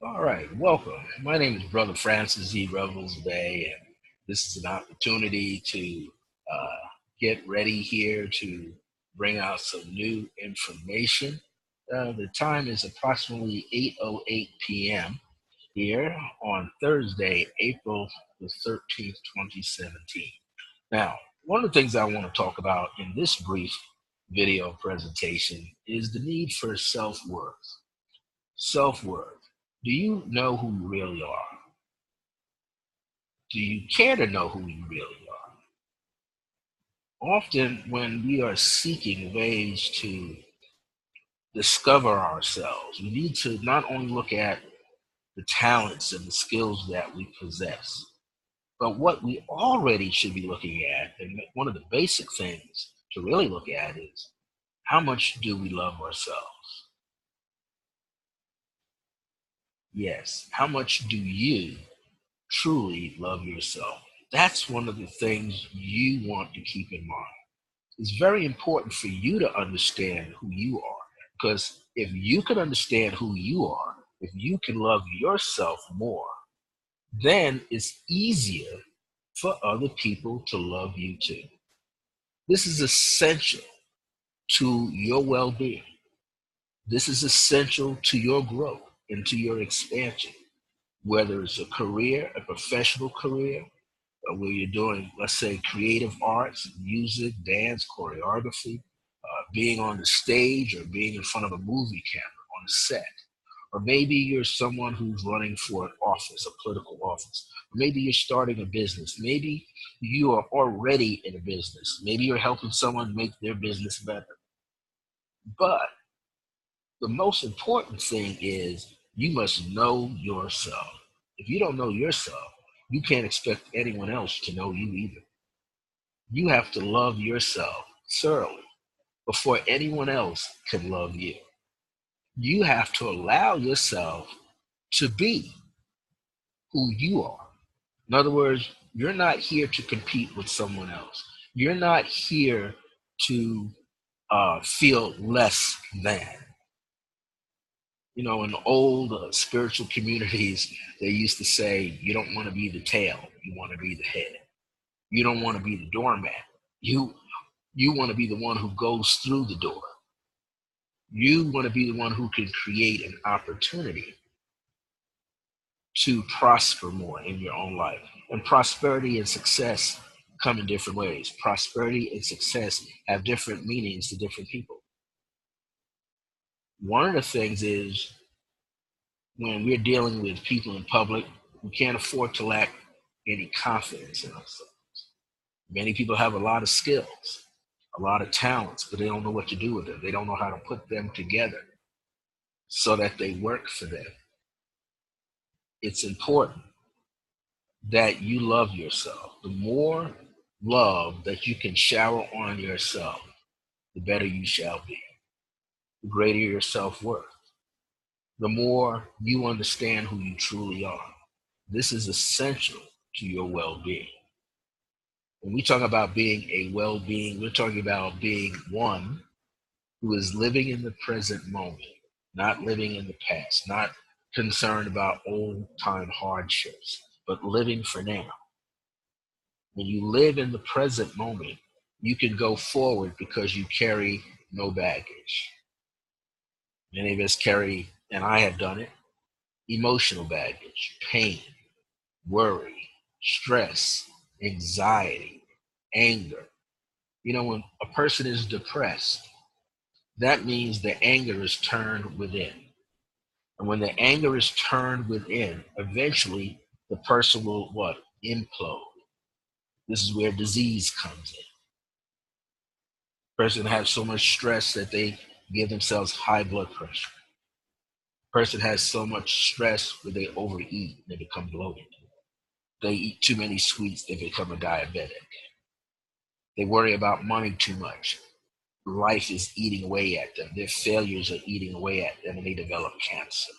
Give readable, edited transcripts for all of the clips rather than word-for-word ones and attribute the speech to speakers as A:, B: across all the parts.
A: All right, welcome. My name is Brother Francis Z. Revels-Bey, and this is an opportunity to get ready here to bring out some new information. The time is approximately 8:08 p.m. here on Thursday, April the 13th, 2017. Now, one of the things I want to talk about in this brief video presentation is the need for self-worth. Self-worth. Do you know who you really are? Do you care to know who you really are? Often, when we are seeking ways to discover ourselves, we need to not only look at the talents and the skills that we possess, but what we already should be looking at. And one of the basic things to really look at is how much do we love ourselves? Yes, how much do you truly love yourself? That's one of the things you want to keep in mind. It's very important for you to understand who you are. Because if you can understand who you are, if you can love yourself more, then it's easier for other people to love you too. This is essential to your well being. This is essential to your growth and to your expansion, whether it's a career, a professional career, where you're doing, let's say, creative arts, music, dance, choreography, being on the stage or being in front of a movie camera on a set. Or maybe you're someone who's running for an office, a political office. Or maybe you're starting a business. Maybe you are already in a business. Maybe you're helping someone make their business better. But the most important thing is you must know yourself. If you don't know yourself, you can't expect anyone else to know you either. You have to love yourself thoroughly before anyone else can love you. You have to allow yourself to be who you are. In other words, you're not here to compete with someone else. You're not here to feel less than. You know, in old spiritual communities, they used to say, you don't want to be the tail, you want to be the head. You don't want to be the doormat. You you want to be the one who goes through the door. You want to be the one who can create an opportunity to prosper more in your own life. And prosperity and success come in different ways. Prosperity and success have different meanings to different people. One of the things is when we're dealing with people in public, we can't afford to lack any confidence in ourselves. Many people have a lot of skills, a lot of talents, but they don't know what to do with them. They don't know how to put them together so that they work for them. It's important that you love yourself. The more love that you can shower on yourself, the better you shall be. The greater your self worth, the more you understand who you truly are. This is essential to your well being. When we talk about being a well being, we're talking about being one who is living in the present moment, not living in the past, not concerned about old time hardships, but living for now. When you live in the present moment, you can go forward because you carry no baggage. Many of us carry, and I have done it, emotional baggage, pain, worry, stress, anxiety, anger. You know, when a person is depressed, that means the anger is turned within. And when the anger is turned within, eventually the person will what? Implode. This is where disease comes in. Person has so much stress that they give themselves high blood pressure. Person has so much stress where they overeat, they become bloated. They eat too many sweets, they become a diabetic. They worry about money too much. Life is eating away at them. Their failures are eating away at them and they develop cancer.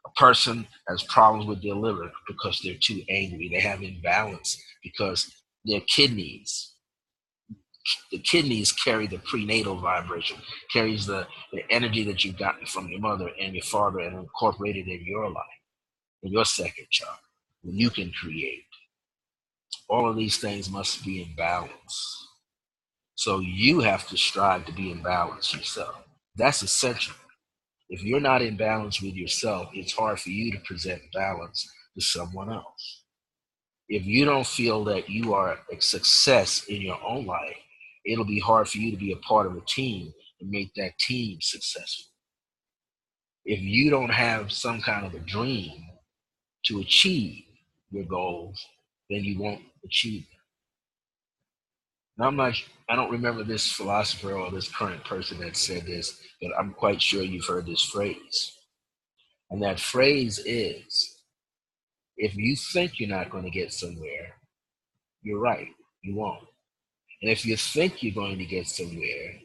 A: A person has problems with their liver because they're too angry. They have imbalance because their kidneys The kidneys carry the prenatal vibration, carries the energy that you've gotten from your mother and your father and incorporated in your life, in your second child. When you can create, all of these things must be in balance. So you have to strive to be in balance yourself. That's essential. If you're not in balance with yourself, it's hard for you to present balance to someone else. If you don't feel that you are a success in your own life, it'll be hard for you to be a part of a team and make that team successful. If you don't have some kind of a dream to achieve your goals, then you won't achieve them. Now, I don't remember this philosopher or this current person that said this, but I'm quite sure you've heard this phrase. And that phrase is, if you think you're not going to get somewhere, you're right, you won't. And if you think you're going to get somewhere,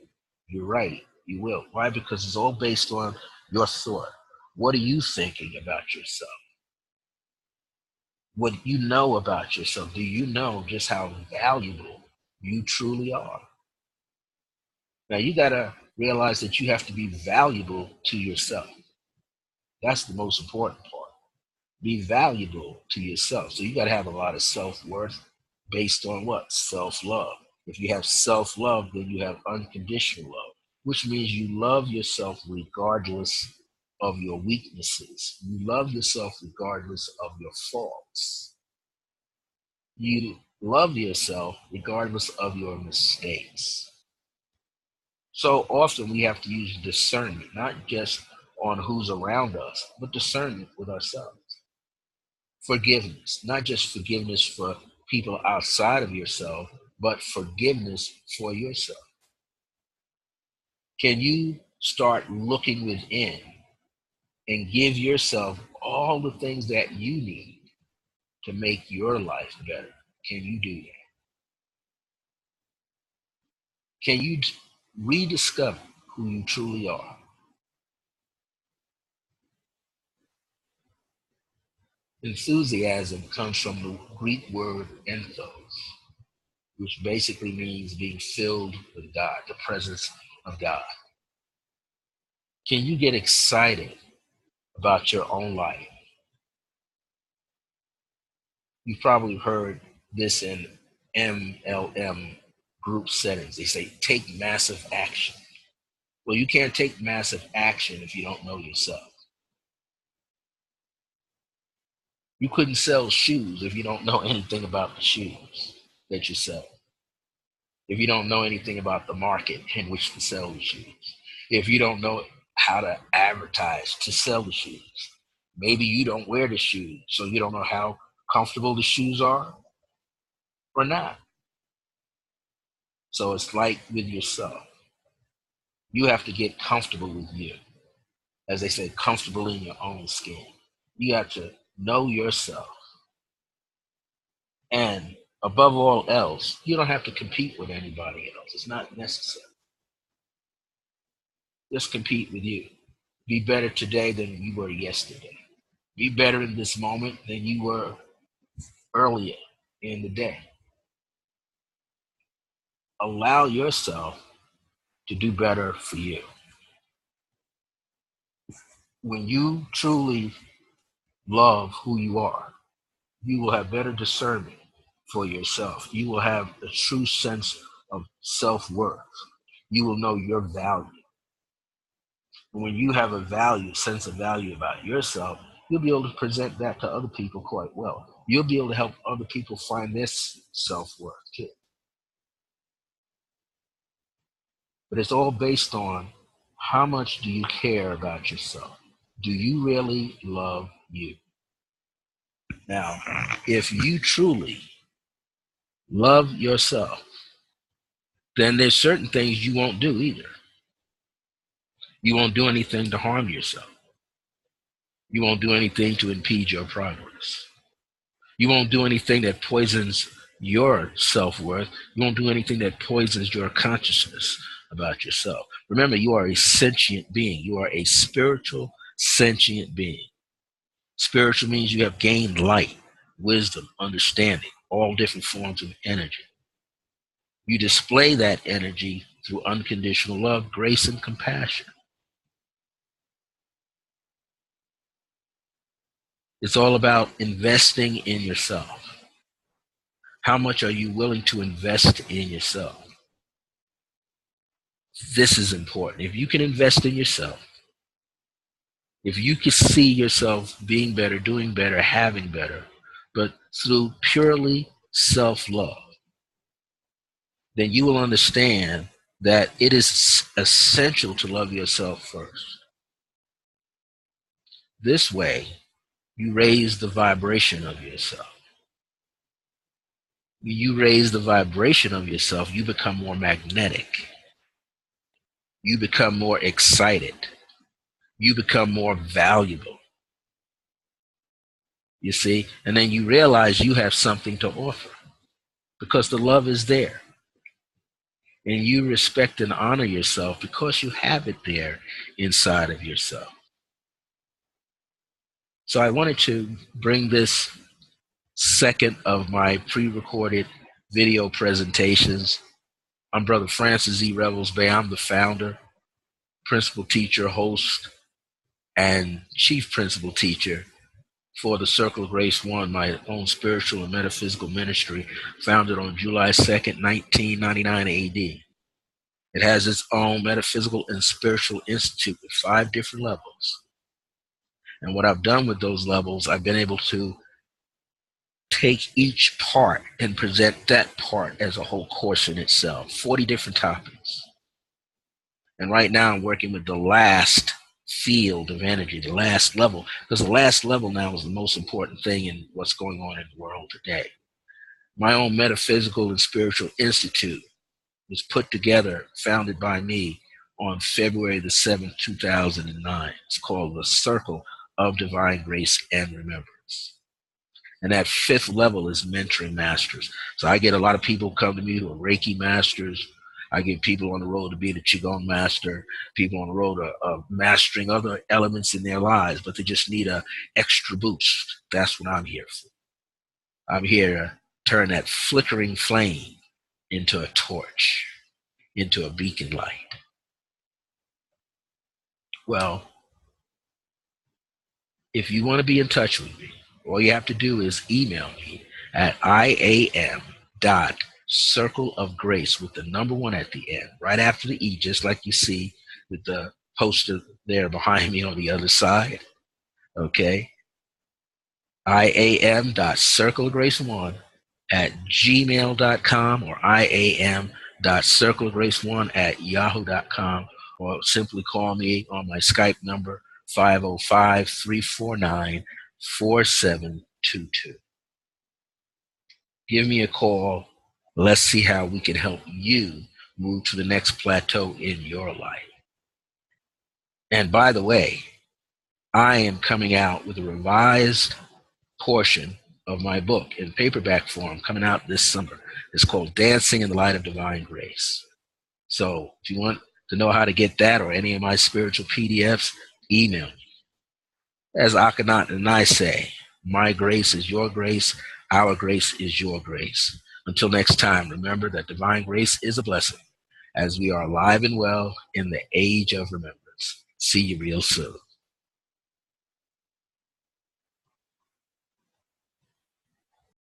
A: you're right, you will. Why? Because it's all based on your thought. What are you thinking about yourself? What you know about yourself? Do you know just how valuable you truly are? Now, you got to realize that you have to be valuable to yourself. That's the most important part. Be valuable to yourself. So you got to have a lot of self-worth based on what? Self-love. If you have self-love, then you have unconditional love, which means you love yourself regardless of your weaknesses. You love yourself regardless of your faults. You love yourself regardless of your mistakes. So often we have to use discernment, not just on who's around us, but discernment with ourselves. Forgiveness, not just forgiveness for people outside of yourself, but forgiveness for yourself. Can you start looking within and give yourself all the things that you need to make your life better? Can you do that? Can you rediscover who you truly are? Enthusiasm comes from the Greek word enthos, which basically means being filled with God, the presence of God. Can you get excited about your own life? You've probably heard this in MLM group settings. They say, take massive action. Well, you can't take massive action if you don't know yourself. You couldn't sell shoes if you don't know anything about the shoes that you sell. If you don't know anything about the market in which to sell the shoes. If you don't know how to advertise to sell the shoes. Maybe you don't wear the shoes, so you don't know how comfortable the shoes are or not. So it's like with yourself. You have to get comfortable with you. As they say, comfortable in your own skin. You have to know yourself. And above all else, you don't have to compete with anybody else. It's not necessary. Just compete with you. Be better today than you were yesterday. Be better in this moment than you were earlier in the day. Allow yourself to do better for you. When you truly love who you are, you will have better discernment for yourself. You will have a true sense of self-worth. You will know your value. When you have a sense of value about yourself, you'll be able to present that to other people quite well. You'll be able to help other people find this self-worth too. But it's all based on how much do you care about yourself? Do you really love you? Now, if you truly love yourself, then there's certain things you won't do either. You won't do anything to harm yourself. You won't do anything to impede your progress. You won't do anything that poisons your self-worth. You won't do anything that poisons your consciousness about yourself. Remember, you are a sentient being. You are a spiritual, sentient being. Spiritual means you have gained light, wisdom, understanding, all different forms of energy. You display that energy through unconditional love, grace, and compassion. It's all about investing in yourself. How much are you willing to invest in yourself? This is important. If you can invest in yourself, if you can see yourself being better, doing better, having better, but through purely self-love, then you will understand that it is essential to love yourself first. This way, you raise the vibration of yourself. When you raise the vibration of yourself, you become more magnetic. You become more excited. You become more valuable. You see? And then you realize you have something to offer because the love is there. And you respect and honor yourself because you have it there inside of yourself. So I wanted to bring this second of my pre-recorded video presentations. I'm Brother Francis E. Revels-Bey. I'm the founder, principal teacher, host, and chief principal teacher for the Circle of Grace One, my own spiritual and metaphysical ministry, founded on July 2nd, 1999 AD. It has its own metaphysical and spiritual institute with 5 different levels. And what I've done with those levels, I've been able to take each part and present that part as a whole course in itself, 40 different topics. And right now I'm working with the last field of energy, the last level, because the last level now is the most important thing in what's going on in the world today. My own metaphysical and spiritual institute was put together, founded by me on February the 7th, 2009. It's called the Circle of Divine Grace and Remembrance. And that 5th level is mentoring masters. So I get a lot of people come to me who are Reiki masters. I get people on the road to being a Qigong master, people on the road of mastering other elements in their lives, but they just need an extra boost. That's what I'm here for. I'm here to turn that flickering flame into a torch, into a beacon light. Well, if you want to be in touch with me, all you have to do is email me at iam.circleofgrace with the number 1 at the end, right after the E, just like you see with the poster there behind me on the other side. Okay? iam.circleofgrace1 at gmail.com or iam.circleofgrace1 at yahoo.com, or simply call me on my Skype number 505-349-4722. Give me a call. Let's see how we can help you move to the next plateau in your life. And by the way, I am coming out with a revised portion of my book in paperback form coming out this summer. It's called Dancing in the Light of Divine Grace. So if you want to know how to get that or any of my spiritual PDFs, email me. As Akhenaten and I say, my grace is your grace, our grace is your grace. Until next time, remember that divine grace is a blessing as we are alive and well in the age of remembrance. See you real soon.